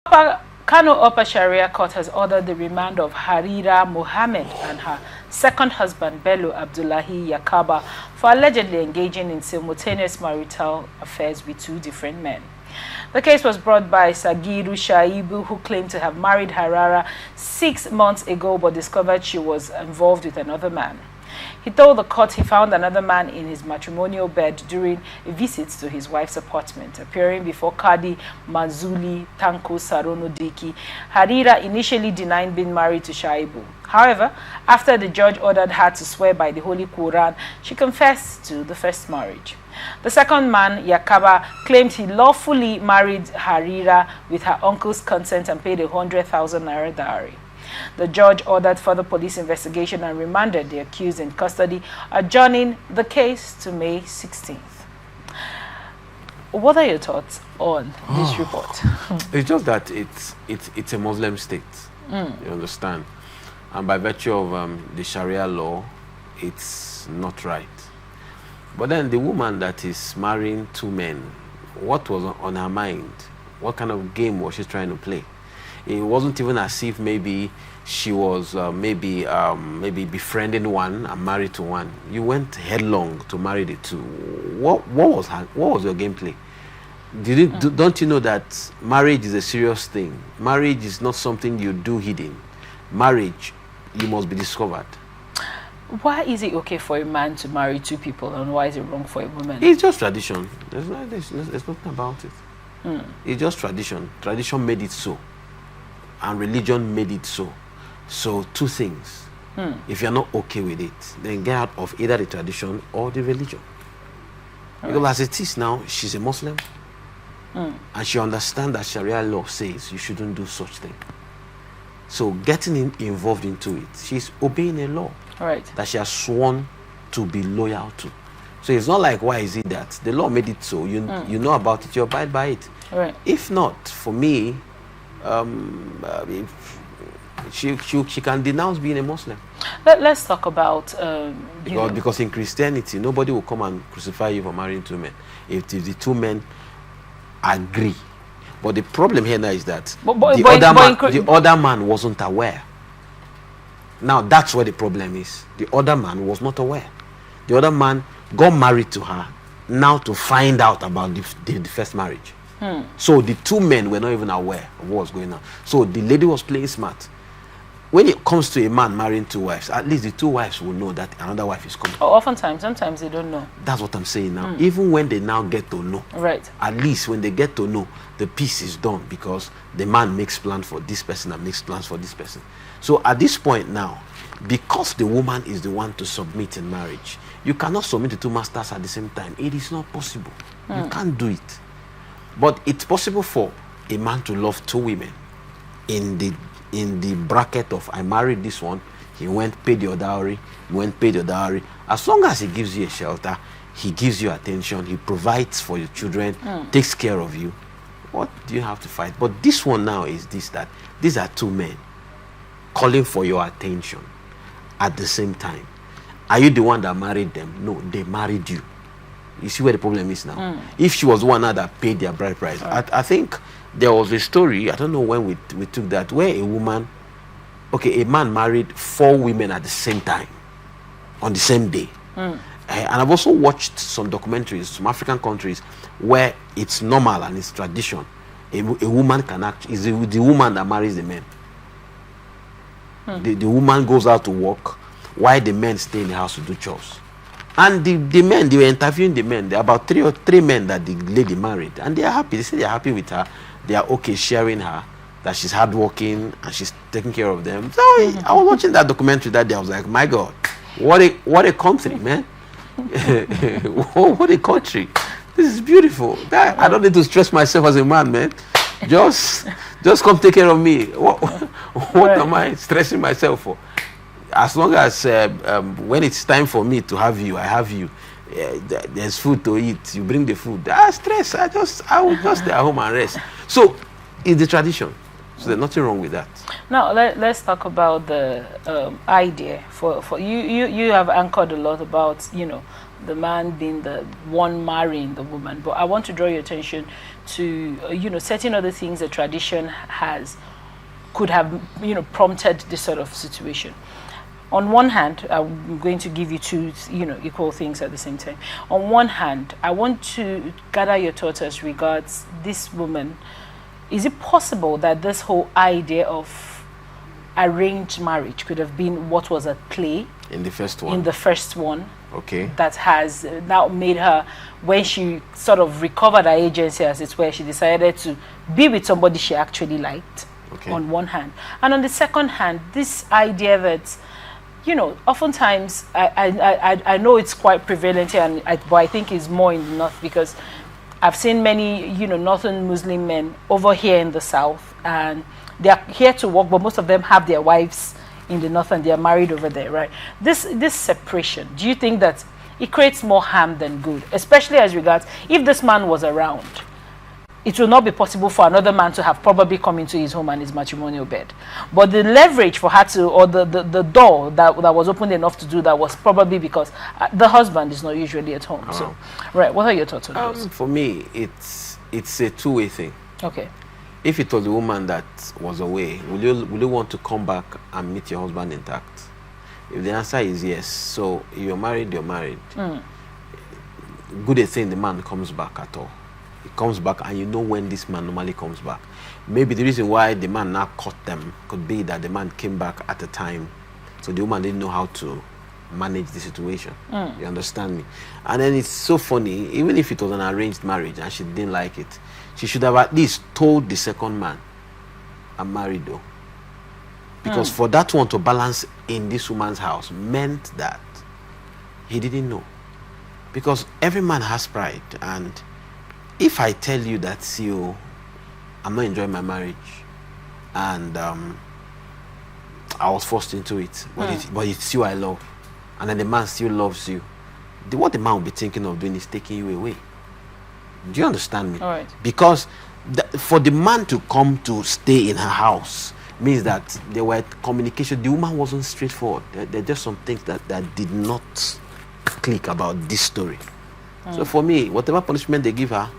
Kano Upper Shari'a Court has ordered the remand of Harira Muhammad and her second husband, Bello Abdullahi Yankaba, for allegedly engaging in simultaneous marital affairs with two different men. The case was brought by Sagiru Shaibu, who claimed to have married Harira 6 months ago but discovered she was involved with another man. He told the court he found another man in his matrimonial bed during a visit to his wife's apartment. Appearing before Kadi Mazuli Tanko Sarono Diki, Harira initially denied being married to Shaibu. However, after the judge ordered her to swear by the Holy Quran, she confessed to the first marriage. The second man, Yankaba, claimed he lawfully married Harira with her uncle's consent and paid 100,000 naira dowry. The judge ordered further police investigation and remanded the accused in custody, adjourning the case to May 16th. What are your thoughts on this report? It's just that it's a Muslim state, you understand? And by virtue of the Sharia law, it's not right. But then the woman that is marrying two men, what was on her mind? What kind of game was she trying to play? It wasn't even as if maybe she was maybe befriending one and married to one. You went headlong to marry the two. What was your gameplay? Don't you know that marriage is a serious thing? Marriage is not something you do hidden. Marriage, you must be discovered. Why is it okay for a man to marry two people, and why is it wrong for a woman? It's just tradition. There's nothing about it. It's just tradition. Tradition made it so. And religion made it so. So two things. If you're not okay with it, then get out of either the tradition or the religion. Because as it is now, she's a Muslim. And she understands that Sharia law says you shouldn't do such thing. So getting involved into it, she's obeying a law that she has sworn to be loyal to. So it's not like, why is it that the law made it so? You know about it, you abide by it. If not, for me, she can denounce being a Muslim. Let's talk about because in Christianity, nobody will come and crucify you for marrying two men if the two men agree. But the problem here now is that the other man wasn't aware. Now that's where the problem is. The other man was not aware. The other man got married to her now to find out about the first marriage. So the two men were not even aware of what was going on. So the lady was playing smart. When it comes to a man marrying two wives, at least the two wives will know that another wife is coming. Oftentimes, sometimes they don't know. That's what I'm saying now. Even when they now get to know, at least when they get to know, the peace is done because the man makes plans for this person and makes plans for this person. So at this point now, because the woman is the one to submit in marriage, you cannot submit to two masters at the same time. It is not possible. You can't do it. But it's possible for a man to love two women in the bracket of I married this one, he went paid your dowry, you went paid your dowry. As long as he gives you a shelter, he gives you attention, he provides for your children, takes care of you. What do you have to fight? But this one now is that these are two men calling for your attention at the same time. Are you the one that married them? No, they married you. You see where the problem is now. If she was the one that paid their bride price, I think there was a story, I don't know when we took that, where a man married 4 women at the same time, on the same day. And I've also watched some documentaries, some African countries, where it's normal and it's tradition. A woman can act, is the woman that marries the men. The woman goes out to work, while the men stay in the house to do chores. And the men, they were interviewing the men. There are about three men that the lady married. And they are happy. They say they are happy with her. They are okay sharing her, that she's hardworking and she's taking care of them. So I was watching that documentary that day. I was like, my God, what a country, man. What a country. This is beautiful. I don't need to stress myself as a man, man. Just come take care of me. What am I stressing myself for? As long as when it's time for me to have you, I have you. There's food to eat. You bring the food. Stress. I will just stay at home and rest. So it's the tradition. So there's nothing wrong with that. Now let's talk about the idea for you. You have anchored a lot about the man being the one marrying the woman, but I want to draw your attention to, certain other things the tradition could have, prompted this sort of situation. On one hand, I'm going to give you two, equal things at the same time. On one hand, I want to gather your thoughts as regards this woman. Is it possible that this whole idea of arranged marriage could have been what was at play in the first one? In the first one. Okay. That has now made her, when she sort of recovered her agency, as it's where she decided to be with somebody she actually liked. Okay. On one hand. And on the second hand, this idea that, oftentimes, I know it's quite prevalent here, but I think it's more in the north, because I've seen many, northern Muslim men over here in the south, and they're here to work, but most of them have their wives in the north and they're married over there, right? This separation, do you think that it creates more harm than good, especially as regards if this man was around? It will not be possible for another man to have probably come into his home and his matrimonial bed. But the leverage for her to, or the door that was opened enough to do that was probably because the husband is not usually at home. So, right, what are your thoughts on this? For me, it's a two-way thing. Okay. If it was the woman that was away, will you want to come back and meet your husband intact? If the answer is yes, so if you're married, you're married. Good a thing the man comes back at all. He comes back, and you know when this man normally comes back. Maybe the reason why the man now caught them could be that the man came back at a time, so the woman didn't know how to manage the situation. You understand me? And then it's so funny, even if it was an arranged marriage and she didn't like it, she should have at least told the second man, I'm married though. Because for that one to balance in this woman's house meant that he didn't know. Because every man has pride, and if I tell you that, see, I'm not enjoying my marriage, and I was forced into it, but it's you I love, and then the man still loves you, what the man will be thinking of doing is taking you away. Do you understand me? All right. Because for the man to come to stay in her house means that there were communication. The woman wasn't straightforward. There are just some things that did not click about this story. So for me, whatever punishment they give her,